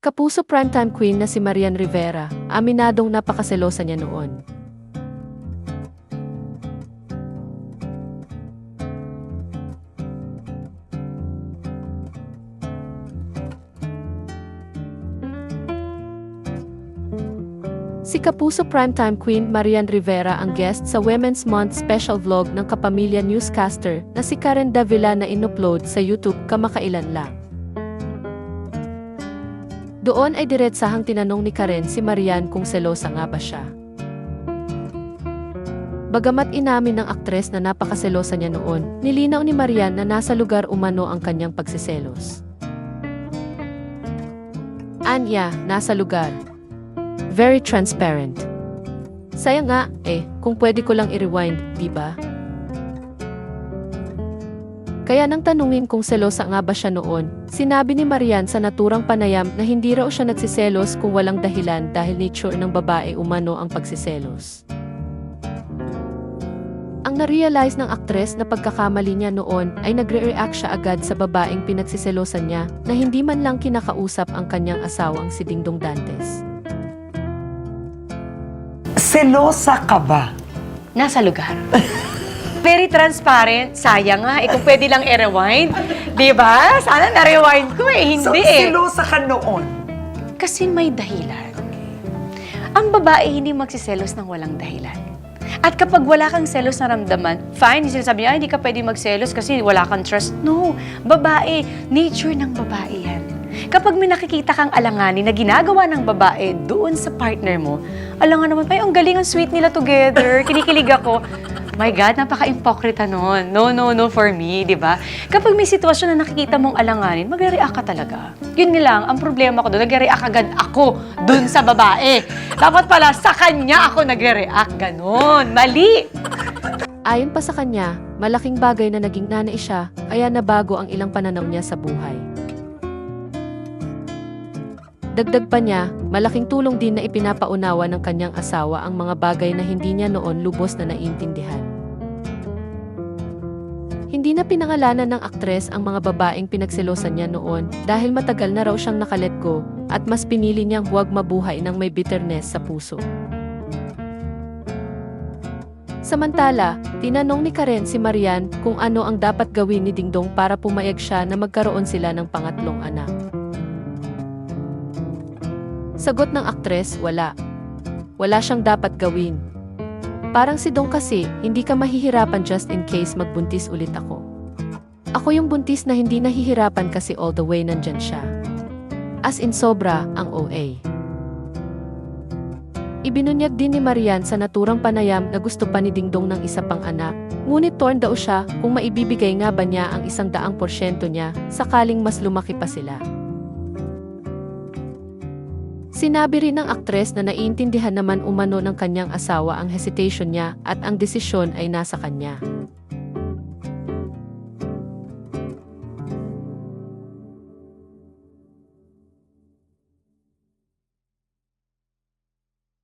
Kapuso primetime queen na si Marian Rivera, aminadong napakaselosa niya noon. Si Kapuso primetime queen Marian Rivera ang guest sa Women's Month special vlog ng kapamilya newscaster na si Karen Davila na inupload sa YouTube kamakailan lang. Doon ay diretsahang tinanong ni Karen si Marian kung selosa nga ba siya. Bagamat inamin ng aktres na napakaselosa niya noon, nilinaw ni Marian na nasa lugar umano ang kanyang pagsiselos. Anya, nasa lugar. Very transparent. Sayang nga, kung pwede ko lang i-rewind, di ba? Kaya nang tanungin kung selosa nga ba siya noon, sinabi ni Marian sa naturang panayam na hindi raw siya nagsiselos kung walang dahilan dahil nature ng babae umano ang pagsiselos. Ang na-realize ng aktres na pagkakamali niya noon ay nagre-react siya agad sa babaeng pinagsiselosan niya na hindi man lang kinakausap ang kanyang asawang si Dingdong Dantes. Selosa ka ba? Nasa lugar. Very transparent. Sayang nga. Kung pwede lang i-rewind. Diba? Sana na-rewind ko Hindi So, selosa ka noon? Kasi may dahilan. Ang babae hindi magsiselos ng walang dahilan. At kapag wala kang selos na ramdaman, fine, sinasabi niya, hindi ka pwede magselos kasi wala kang trust. No. Babae. Nature ng babae yan. Kapag may nakikita kang alanganin na ginagawa ng babae doon sa partner mo, alangan naman, ay, ang galing, ang sweet nila together, kinikilig ako. My God, napaka-impokrita nun. No, no, no for me, di ba? Kapag may sitwasyon na nakikita mong alanganin, magre-react ka talaga. Yun nga lang, ang problema ko doon, nagre-react agad ako doon sa babae. Dapat pala, sa kanya ako nagre-react. Ganon. Mali! Ayon pa sa kanya, malaking bagay na naging nanay siya, kaya nabago ang ilang pananaw niya sa buhay. Dagdag pa niya, malaking tulong din na ipinapaunawa ng kanyang asawa ang mga bagay na hindi niya noon lubos na naiintindihan. Hindi na pinangalanan ng aktres ang mga babaeng pinagselosan niya noon dahil matagal na raw siyang nakalet go at mas pinili niyang huwag mabuhay ng may bitterness sa puso. Samantala, tinanong ni Karen si Marian kung ano ang dapat gawin ni Dingdong para pumayag siya na magkaroon sila ng pangatlong anak. Sagot ng aktres, wala. Wala siyang dapat gawin. Parang si Dong kasi, hindi ka mahihirapan just in case magbuntis ulit ako. Ako yung buntis na hindi nahihirapan kasi all the way nandyan siya. As in sobra, ang OA. Ibinunyag din ni Marian sa naturang panayam na gusto pa ni Dingdong ng isa pang anak. Ngunit torn daw siya kung maibibigay nga ba niya ang 100% niya sakaling mas lumaki pa sila. Sinabi rin ng aktres na naiintindihan naman umano ng kanyang asawa ang hesitation niya at ang desisyon ay nasa kanya.